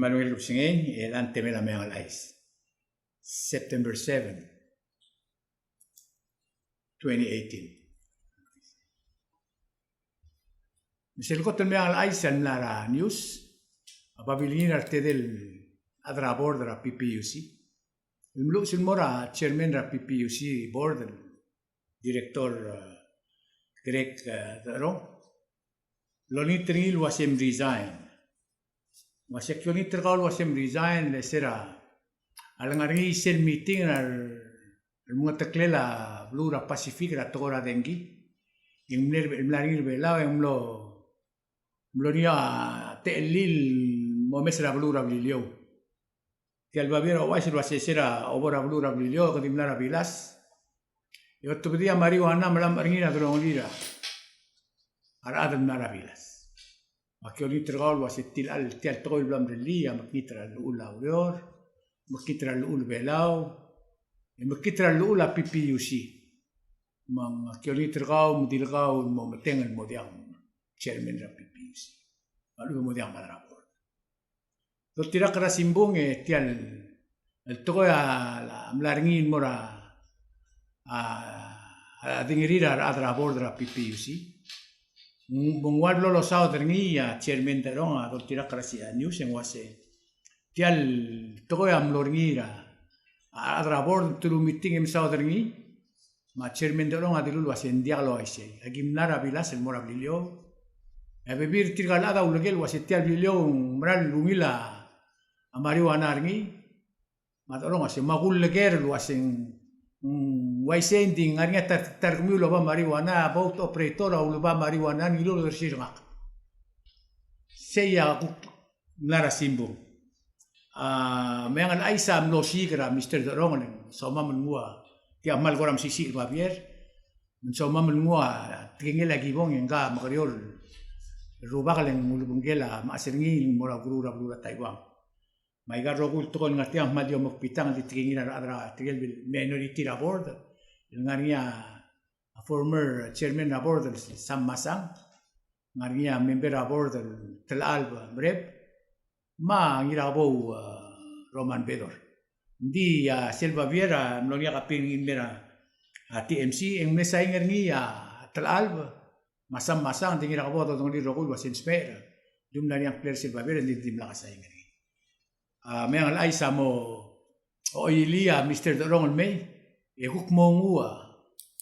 Manuel Rupsingeng, el ante la meang alais. September 7, 2018. Misal ko meang alais ang lara news, apabilingin arte del adra board ra PPUC. Imlo sin mora chairman ra PPUC board, director Greg Daro. Loni Tringil was him resign. Masyak yun iterkal was him resign lesera. Alang aring isel meeting al mga taklela blura Pacific ra tora dengi. Yung mlaring bela yung mlo niya teelil mo mesra blura blilyo. Tial babira was sera obora blura blilyo kadimlara bilas. Yo tubedia marijuana malam aringina drongolira. Aradan marabilas. Makioni tergal was til al tial tol blam relia makitra al ula urior makitra al ul belau makitra al ula PPUC mang makioni tergal mudilgau mo metengal modiang chairman ra PPUC alu modiang madrapor do tira kara simbong tial el toya la mlaringin mora a dingirira adra bordra PPUC mengwal lo sao terni ya chairman terong a tira krasia news yang wase tial to ya mlorngira adra board tulu meeting em sao terni ma chairman terong a dilu wase dialo ise agimnara bilas el mora bilio e bebir tirgalada ulgel wase tial bilio mral lumila amari wanarngi ma terong wase magul leger wase waisending arnya tarkmi lo ba marijuana about operator au lo ba marijuana ni lo sirngak seya nara simbo mengal aisa mlo sigra Mr. Dorong soma menua ti amal goram sisi babier soma menua tingel lagi bong enga makriol rubak leng mulubungela maserngi mora guru ra Taiwan mai garro kulto con ngatiang madio mokpitang di tingina adra tigel minority ra board ngania a former chairman ra board Sam Masang ngania member ra board Tel Alba Breb ma ngira bo Roman Bedor di Selva Viera mlonia kaping mera TMC en mesa ngerni Tel Alba Masam Masang tingira bo to ngri rogul wasin spera dum na yang player Selva Viera di tim la kasay ngri meang al aisa mo o ilia Mr. Dorong May e huk mongua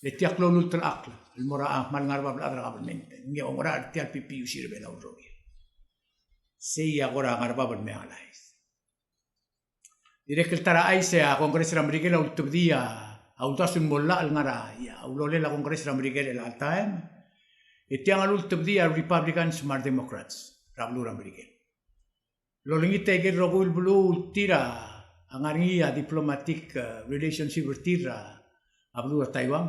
le tiak lo lutul akla el mora mal ngarba bladra government nge ongora tial PPUC rebe la urogi sei agora ngarba bel meang al ais direk el tara aise a kongres ramrigela ultub dia autasun molla al ngara ya ulole la kongres ramrigela al time e tiang al ultub dia Republicans mar Democrats rablu ramrigela lo lingite ke rogul bulu tira angaria diplomatic relationship tira ablu Taiwan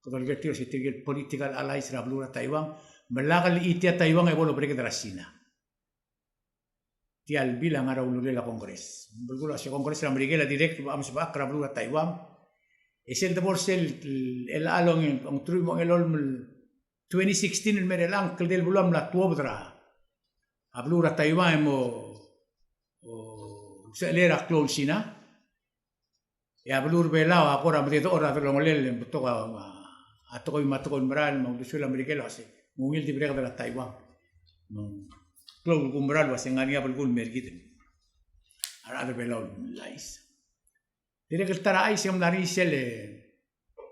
kalau kita tira sitir political allies ablu Taiwan melagal itia Taiwan e bolo breke drasina tial bilang ara ulule la kongres bulgula se kongres amerikana direct am sebak ablu Taiwan esel de borsel el along en truimo el olm 2016 el merelang kel del bulam la tuobra ablu Taiwan mo se lera closina ya blur belao agora medo ora lo ngolel toka atoko matoko mral mo dusul amerikano ase mungil di brega de Taiwan clou gumbral was ngania bulgul mergit ara de belao lais dire que tara ai sem lari sele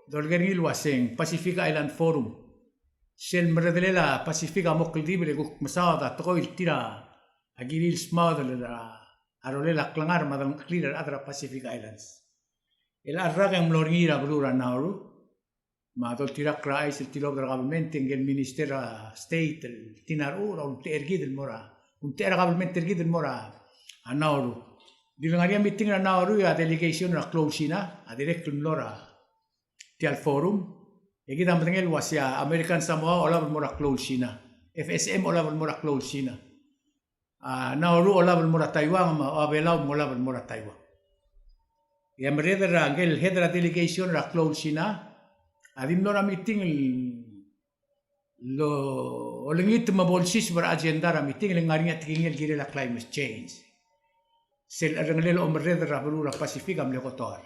dolgeril wasen Pacific Island Forum sel mredelela Pacifica moklibre guk masada toko tira agiril smadle la arolela klangar madang clear adra Pacific Islands el arraga en mlorngira blura nauru ma dol tira krais el tilo del government en el ministerio state el tinarura un tergid el mora un ter government tergid el mora a nauru dilangaria meeting na nauru ya delegation na closina a direct mlora ti al forum e kita mtengel wasia American Samoa ola mora closina FSM ola mora closina Nauru ola mora Taiwan ma abelau mola mora Taiwan ya mereda rangel hedra delegation ra closina adim nora meeting lo olengit mabolsis ber agenda ra meeting lengaringa tingel gire la climate change sel arangalelo omreda rabulura Pasifika mlekotor.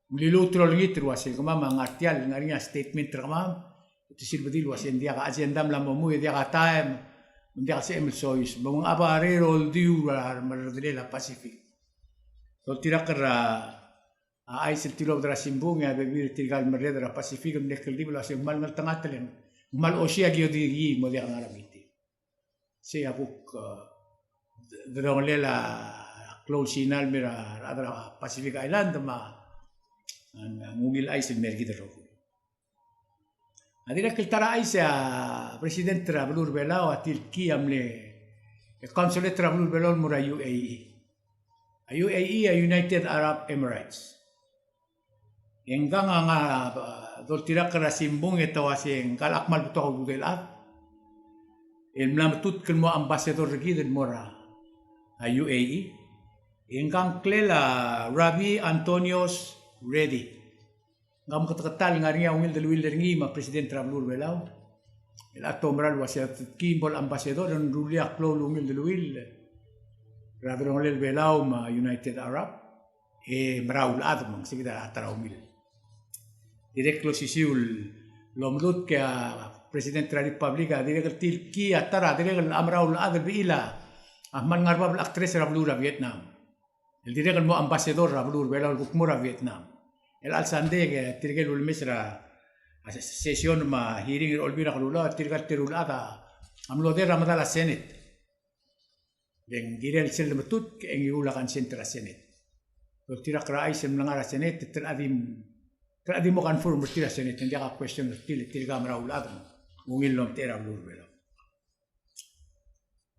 Mlilutro ngitro wasi kumama ngartial ngarinya statement ramam itu silbadil wasi dia ka agenda mlamu dia ka time dia ka sem sois bang abare rol diu mardela Pacific. So tirakra ay sil tilo dra simbung ya bebir tigal mardela Pacific mlekel di wasi mal ngal tangatlen mal osia gyo di mo dia ngaramiti. Siya buk dronlela close sinal mira adra Pacific Island ma ngugil ay sil mergi dero. Adira kiltara ay sa President Travelur Belao atil kiamle consulate Travelur Belao mura UAE. UAE a United Arab Emirates. Enggang nga dol tirak ra simbong ito asing kalakmal buto ko budelat. Mlamatut kan mo ambassador gid mura UAE. Enggang klela Rabi Antonios ready. Ngam katatal ngariya umil dalwil ringi ma President Travelur Belao. El atomral wasya kimbol ambassador dan rulia klo umil dalwil. Travelur Belao ma United Arab maraul admang sigida atara umil. Direct lo sisiul lomlut ke President Republika direct tilki atara direct amraul adal biila. Ahman ngarbab aktres Travelur Vietnam. El direct mo ambassador Travelur Belao gukmura Vietnam. El alsande que tirgal ulmisra session ma hearing olbira kalula tirgal tirulada amlo de ramadala senate den girel sel matut ke engiula kan sentra senate to tirak rai sem langara senate teradim mo kan form tira senate dia ka question tirga mara ulada ngil lom tera ulbela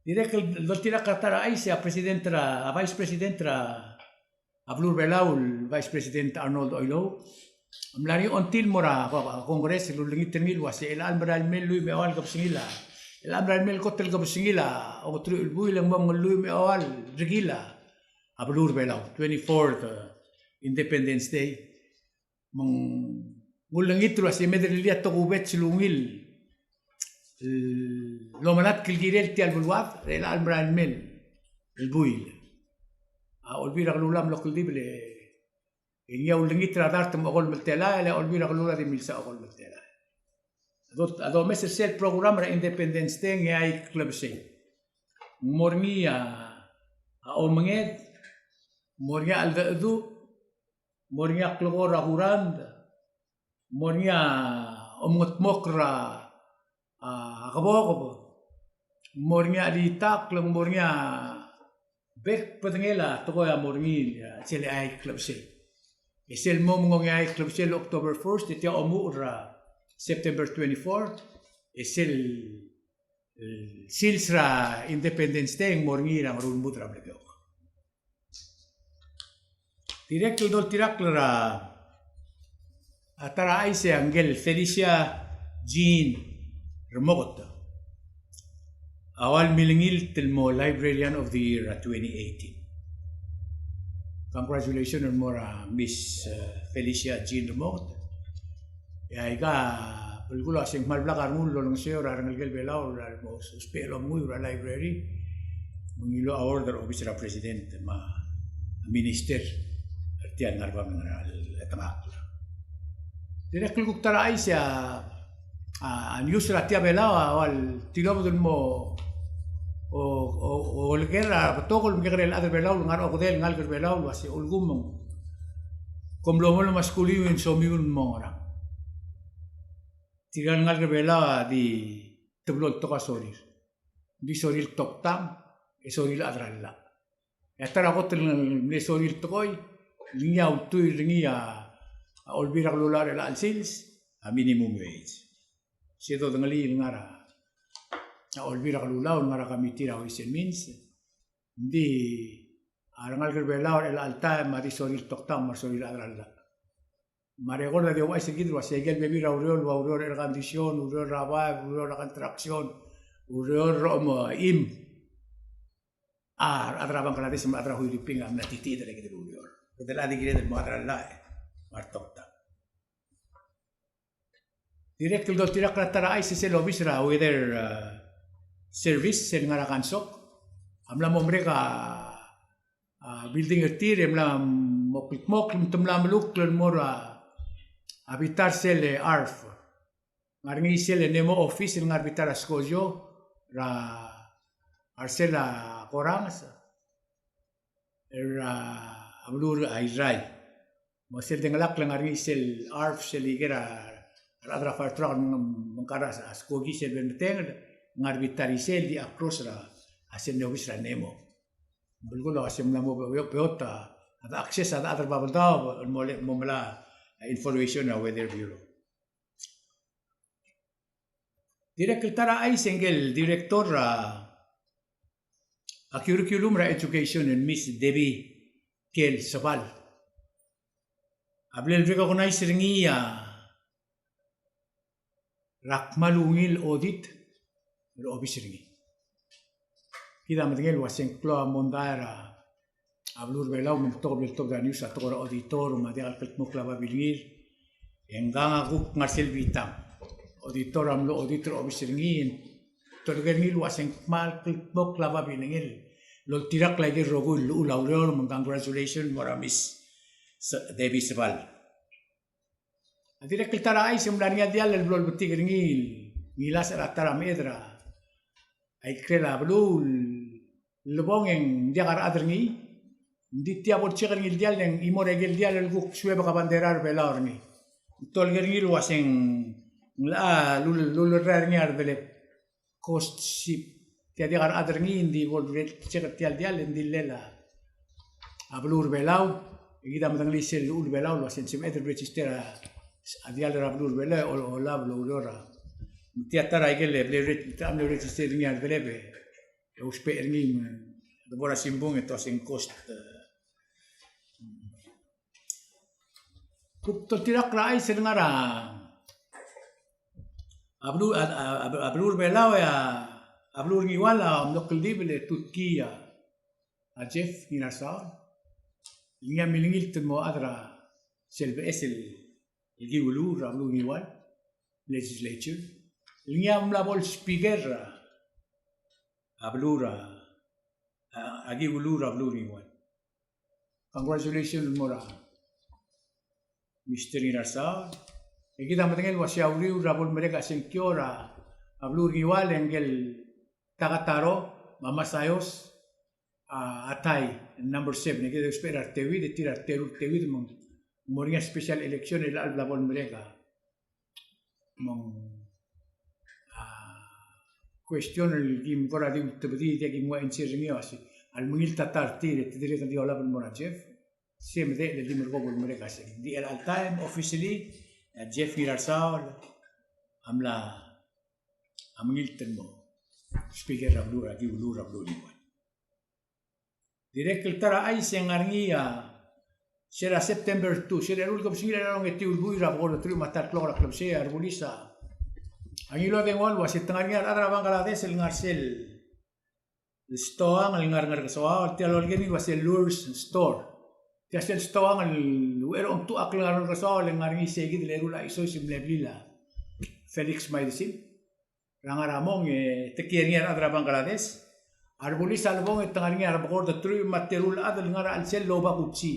direk lo tirak katara ai se presidentra vice presidentra Travelur Belao, Vice President Arnold Oilo, amlari ontil mora Kongres lulungit termil wasi el almaral mel lui me awal kapsingila. El almaral mel kotel kapsingila o tru ulbui lang mong lui me awal regila. Travelur Belao, 24th Independence Day. Mulungit wasi medrelia to kubet silungil. Lomanat kilgirel ti albulwat el almaral mel ulbui. Olbira kalulam lokal dible inga ulingit radar tem ogol meltela la olbira kalula di milsa ogol meltela ado mesel sel program ra Independence Day ngai club sei mornia omenget mornia aldu mornia klogora hurand mornia omot mokra akabo mornia di tak lang mornia Bek patengela toko ya morngil sel ay club sel. Esel mo ngong ay club sel October 1st iti omura September 24 esel silsra Independence Day morngil ang rulmut ra blegok. Direct dol tiraklara atara ay se Angel Felicia Jean Remogot. Awal milingil tilmo Librarian of the Year 2018. Congratulations on more Miss Felicia Jean Remote. Ya ika pelikulo asing malblakar mulo ng siyo rarang algel belao mo suspelo muy ra library mungilo a order office ra president ma minister artian narba mengal etamak. Direk kuluk tara ay siya news ra tia belao awal tilob dun mo o guerra tokol migre el adel belao ngar o del ngal belao wasi ulgum kom lomol maskulino en somiun mora tigal ngal belao di teblol toka sorir di sorir toktam e sorir adralla etara hotel ne sorir tokoy linya utui linya olbira lular el alsils a minimum wage siedo ngali ngara olbira kalulaw ngara kamitira o isen means di arangal kerbelaw el alta mari soril toktam mar soril adralla maregol de wa seguir wa segel bebi aurel el condition aurel raba aurel contracción aurel rom im adrabang kalades ma adra huiliping am natiti de ke aurel de la digre del adralla mar toktam direct do tirak ratara ay se lo bisra weather service sel ngara kansok amla mo mereka building ertir emla mok tumla meluk len mora habitar sel arf ngarngi sel nemo office ngar bitar askojo ra arsela korang ra ablur airai mosel dengalak ngarngi sel arf sel igera adra fartra mengkaras askogi sel benteng ngar bitar sel di across ra asel nevis ra nemo bulgulo asem la mo beota ada akses ada adar babaldao momla information na weather bureau direktor tara ay single director a curriculum ra education and Miss Debbie Kel Sabal ablel recognize ringi rakmalungil audit ro office ringi kita matingel waseng klo mondara ablur belau mentobel to da news ator auditor madial kelmuk laba bilir enganga guk ngasel bitam auditor amlo auditor obisringin torgernil waseng mal kelmuk laba bilingil lol tirak lagi rogul ulauror congratulations moramis Debbie Sabal adira keltara ay semlania dial lol betigringil ngilas ratara medra ay krela blul lebong yang dia kar aderngi di tiap orchek ngil dial yang imor egel dial guk suwe baka banderar belar ni tol ngil waseng la lul rar ngar bele cost ship dia kar aderngi di vol cek dial di lela ablur belau kita matang lisel ul belau waseng sim eter register adial ablur belau o la blurora tiatara egel le tam le register ngar belebe uspe erni dobora simbong ito sing cost kupto tirak rai senengara ablur belau ya ablur ngiwala amlok libele Turkiya Jeff Minasa linga milingil temo adra selbe esel giwulu ablur ngiwal legislature linga mlabol speaker ablura agi ulura abluri wan congratulations mora Mr. Inarsa kita matengel wasyauri rabol mereka sengkiora abluri wal engel takataro mama sayos atay number 7 kita esperar tewi de tirar tewi moringa special election el rabol mereka mong question el kim kora di tebdi dia kim wa insiringi asi al mungil tatar tire tidire kan dia ola mora Jeff sem de di mergobol mereka se di al time officially Jeff Irarsal amla amungil tenmo speaker rablu agi ulu rablu ni direktor tara ay sengarngi sera September 2 sera ul kom singila long eti ul rabol tru matar klora klub se arbulisa ang ilo de wal was itang ngar ara Bangladesh el ngarsel stoang el ngar kasawa tialo geni was el lures store tiasel stoang el ero on tu ak ngar kasawa el ngar ngi segi de lerula iso simleblila Felix Maidisim rangara mong te kier ara Bangladesh arbulis albong itang ngar bakor de tru material adal ngar al sel loba kutsi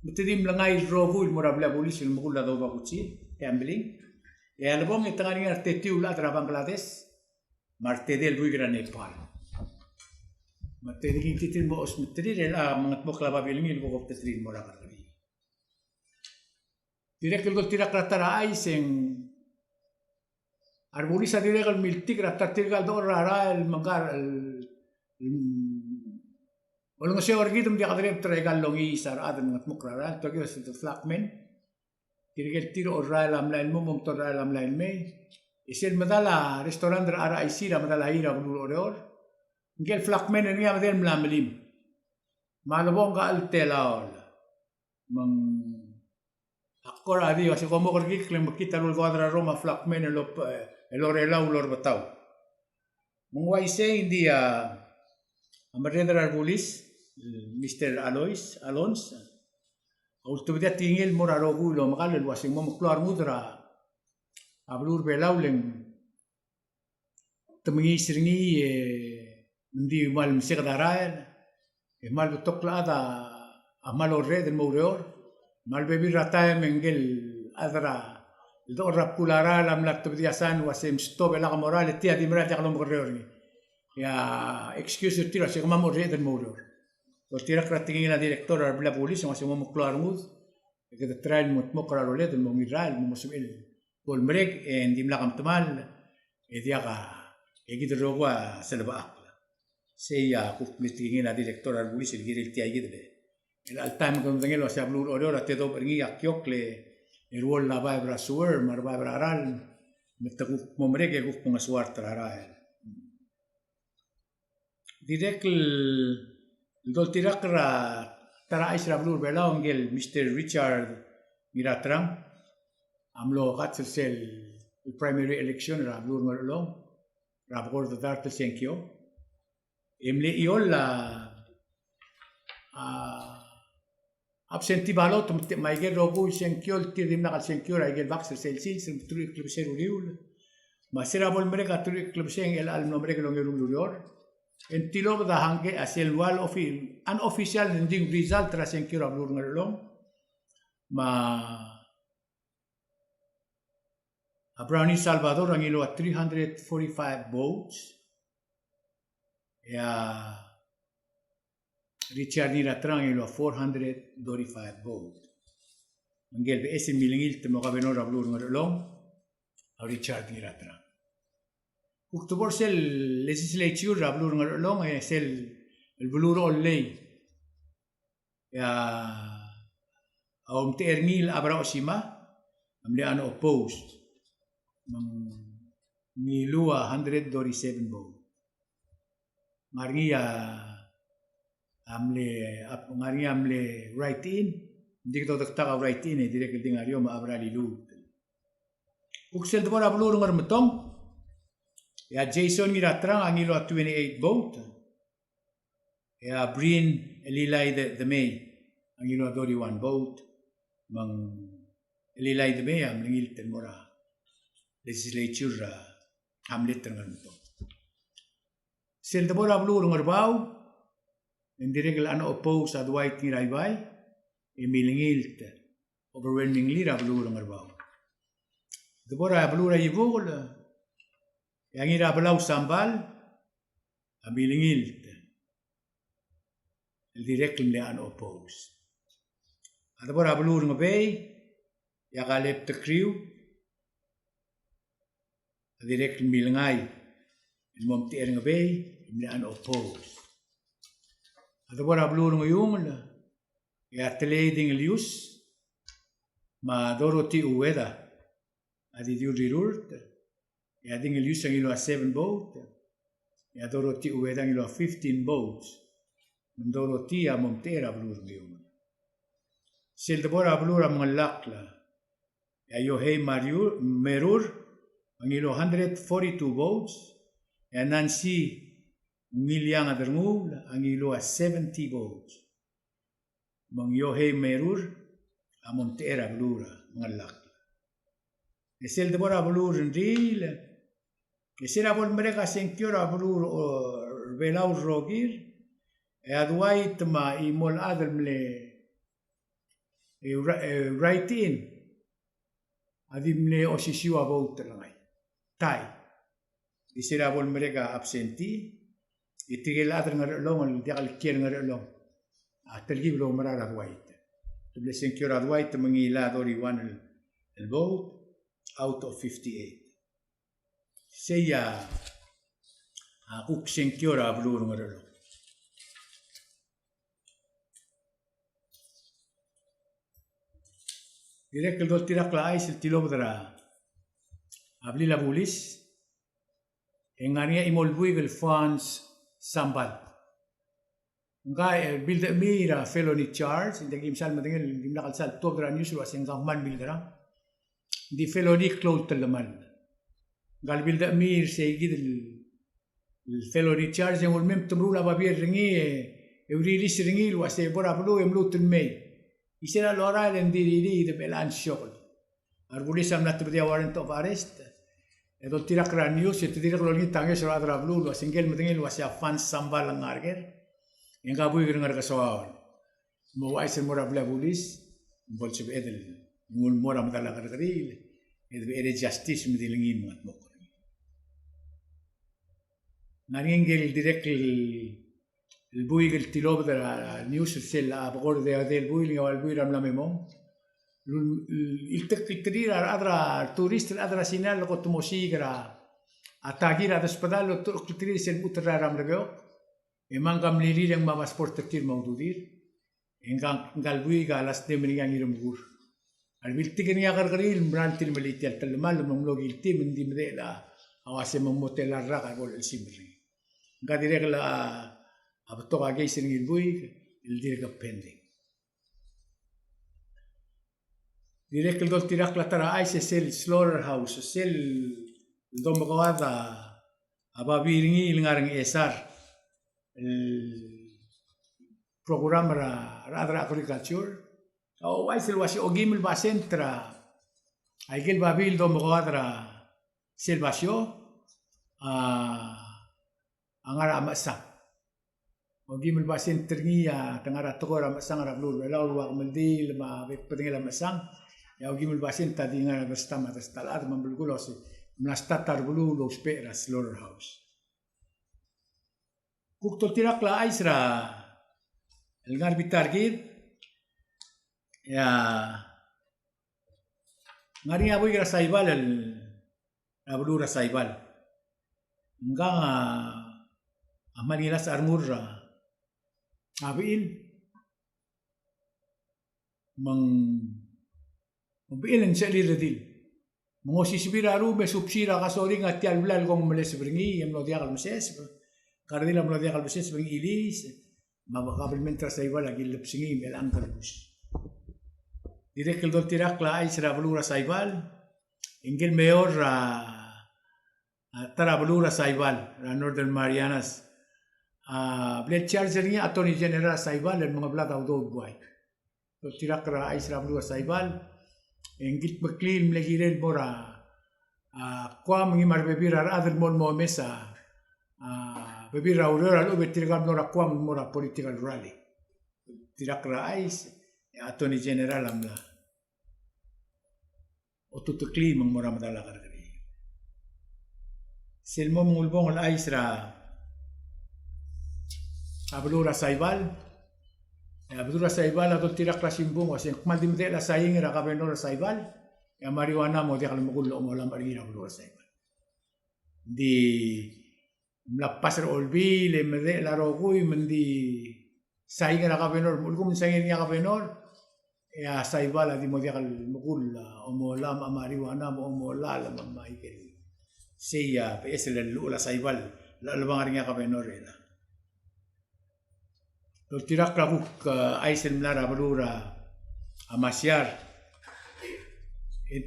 mutidim langai rogul morabla bulis el mugul da loba kutsi gambling album itangani artetiul atra Bangladesh marte del buigra Nepal marte digi titil mo osmitri la mangat mo klaba bilingil ko koptetrin mo rakari direk el tirak ratara ay seng arbolisa direk el miltik ratatirgal do rara el mangar el olong se orgitum dia kadrem tregal longi sar adan mangat mo krara to kyo se flakmen Kirigel tiro oral amlain mo mom toral amlain me isel madala restaurant ara isira madala ira bulu oror ngel flakmen ni amadel mlamlim malobong ka altelaol mang akor adi wasi komo korgi klem kita lul quadra Roma flakmen el orela ulor bataw mong waise india amadel arbulis Mr. Alonso ultimo dia tingil mora rogulo makal wasing mo keluar mudra ablur belauleng temengi seringi ndi mal msik darael mal butok la ada amal orre del moureor mal bebi rataya mengel adra do rapulara lam la tobdiasan wasem stop la moral tia di mra jaklom gorreor ya excuse tira se kama morre del moureor do tira kratingin la director la polis ma se mo klar mud que de trail mot mokra lo led mo miral mo musul pol mrek en dim la kamtmal e diaga e gidroga selba seya kuk mitingin la director la polis el giril tia gidbe el altam con dengelo se habló ora te do bringi akiokle el wol la vibra suer mar vibra aral metaku momrek e kuk ponga suar traral direct dol tirakra tara isra blur belongel Mr. Richard Miratrang amlo gatsel el primary election ra blur ngolo ra bor da dartel senkyo emle iolla absenti balot maigel rogu senkyo tirim na senkyo ra igel baxer selsil sem tru club ser uliul ma sera bol mereka tru club sen el al nombre que lo ngulur en tilo da hange asel wal unofficial ending result ra senkyo ra blur ngolo ma Abrani Salvador ang ilo at 345 votes. Ya Richard Niratrang ilo 435 votes. Ang gelbe ese milingil temo kabenor ablur ngolong a Richard Niratrang. October sel legislature ablur ngolong sel el blur olley. Ya te erngil abra osima amle ano opposed. Nilua 137 vote. Maria amle right in. Hindi ko taka right in direct ding ario maabra lilu. Uksel do para blur ngar metong. Ya Jason Miratrang ang ilo 28 vote. Ya Brin Elilay the May ang ilo 31 vote. Mang Elilay the May ang lingil mora. Legislature hamlet dengan itu. Sel debora blur ngerbau, indirekal ano oppose ad white ni raibai, emilingil overwhelmingly blur ngerbau. Debora blur ayivol, yang ira belau sambal, emilingil, indirekal ni ano oppose. Debora blur ngebay, yang kalep the crew. Direct milangay mom ti ering bay imlaan oppose ada bora blur ngayong la ya trading lius ma doroti ueda adi diurirurt ya ding lius ang ilo 7 vote ya doroti ueda ang ilo 15 votes doroti a montera blur ngayong sil de bora blur ang lakla ya Yohei Merur ang ilo 142 votes, and Nancy Milyang Adarmul, ang ilo 70 votes. Mang Yohei Merur, among tera blura, mga laki. Esel de bora blur en ril, esera bol mereka senkura blur belau rogir, e adwait ma imol adalmle right in, adimle osisiwa vote langay. Tai, isira bol mereka absenti, itigil atar ngarelong, diakal kier ngarelong, tergib lo marara white. Tuble senkura white mangila dori one el vote out of 58. Seya kuk senkura blur ngarelong. Direct el dol tirak la ais el tilo dra. Abli la bulis, engania imolbuig el funds sambal. Nga build mira felony charge, hindi kimsal matingil, hindi nakalsal, to dra news was enggang man buildera. Di felony close talaman. Gal build mir say gid el felony charge yung ulmem tumrula babir ringi, eurilis ringi was e bora blu emlutin may. Isira lora el ndiri de belan shokol. Arbulis am natubdia warrant of arrest. Edo tirak ra news, ito tirak lo ni tangi sura adra blue, lo single matingil was ya fans sambal ang arger. Yang kabuy ngar kasawawan. Mo ay sen mora bla bulis, bolse bedel. Ngul mora matala karkaril. Ede justice midilingin mat mo. Naringel direct el buy el tilob de la news sel a bogor de el buy li al buy ram la memon. Il tectrir adra turist adra sinal ko tumosigra atagir ada hospital lo tectrir sel putra ram lego. Emang kam lili yang mamas porter mau dudir. Engkang galbui galas de meningang irum gur. Al bilti kini agar keril merantil melitial telemal memlogi tim mendi medela awase memotel arra gol el simri. Enggak direk la abetok age sering ilbui il direk pending. Direk el dol tirak la tara ai sel slaughterhouse sel dom kawada ababiringi lingarang esar el program radra agriculture o ai sel wasi ogimel basentra ai gel babil dom kawada selvasio angara amasang ogimel basen ternia tengara tokor amasang ara blur lalu wa mendil ma pentingil amasang ya ogimel basen tadi ngara berstama tastalat membulgulos mnastatar bulu los peras slaughterhouse kukto tirak la aisra el ngar bitargid ya ngari aboy gra saibal el abulura saibal enggak amanilas armurra abil mabilan sa liradil mo sisibira ru be subsira kasoring at yalblal gong meles bringi yam no diakal meses kardila mo diakal meses bringi ilis mabakabel mentra sa iba lagi lepsingi mel angkarbus direk el dol tirak la ay sira blura sa ibal ingel mayor tara blura sa ibal Northern Marianas Blade Charger niya Attorney General Saibal ang mga blata udod buhay. So tirakra ay sira blua Saibal engit maklil mlegirel mora kwa mga marbebira adel mon mo mesa bebira urora lo betirgam nora kwa mora political rally. Tirakra ay Attorney General amla otutukli mang mora madala kargari. Selmo mungulbong al ay sira abulura saibal atau tirak lasimbung wasen kumaldim de la saing ra kabenor saibal ya mariwana mo dia kalau mukul mo lam ari abulura saibal di mlapas olbi le mede la rogui mendi saing ra kabenor mulkum saing ya kabenor ya saibal di mo dia kalau mukul o mo lam mariwana mo la maikel siya pesel la saibal la bang ari ya kabenor ela Lo tirak rabuk aisen mlara balura amasyar.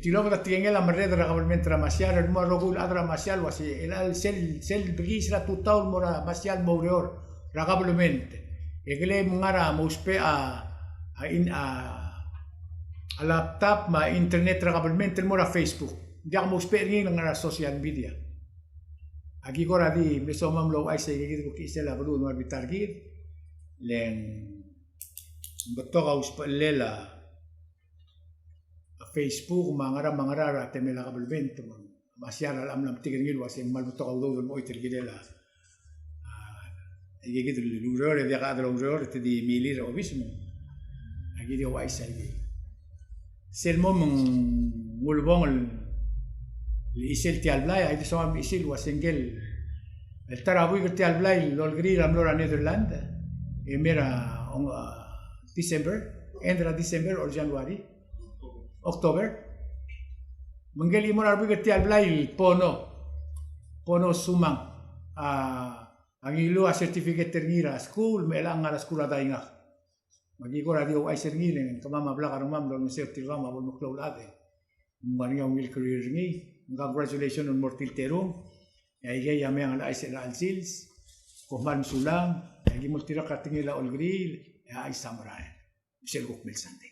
Tilog na tingel la mereda kabalmentra amasyar el mo rogul adra amasyal wasi el sel bigis la tutaul mora amasyal moureor ragablemente. Egle mngara muspe a laptop ma internet ragablemente mora Facebook. Dia muspe ngin ngara social media. Agi gora di besomam lo aise gigit ko kisela balu no bitargid. Len betok aus pelela Facebook mangara temela kabelbento masyara lam tigil wasen mal betok au do mo itergidela igigid lurore dia kadro lurore te di milir obismo agi dia waisa igi selmo ngulbong isel ti alblay ay so am isil wasengel el tarabu ti alblay lolgri ramlora Netherlands Emera December, endra December or January, October. Menggeli mo narbi kerti alblay pono sumang ang ilo a certificate terngira school melang ngara school ada ingak. Magi ko radio ay serngileng kamama blaka rumam do certi rama bol muklaw ate. Maringa will career ngi. Congratulations on mortil terong. Ay yame ang ay sel alsils. Kuman sulang Lagi multira katingila olgril, ay samurai. Bisel gukmil sante.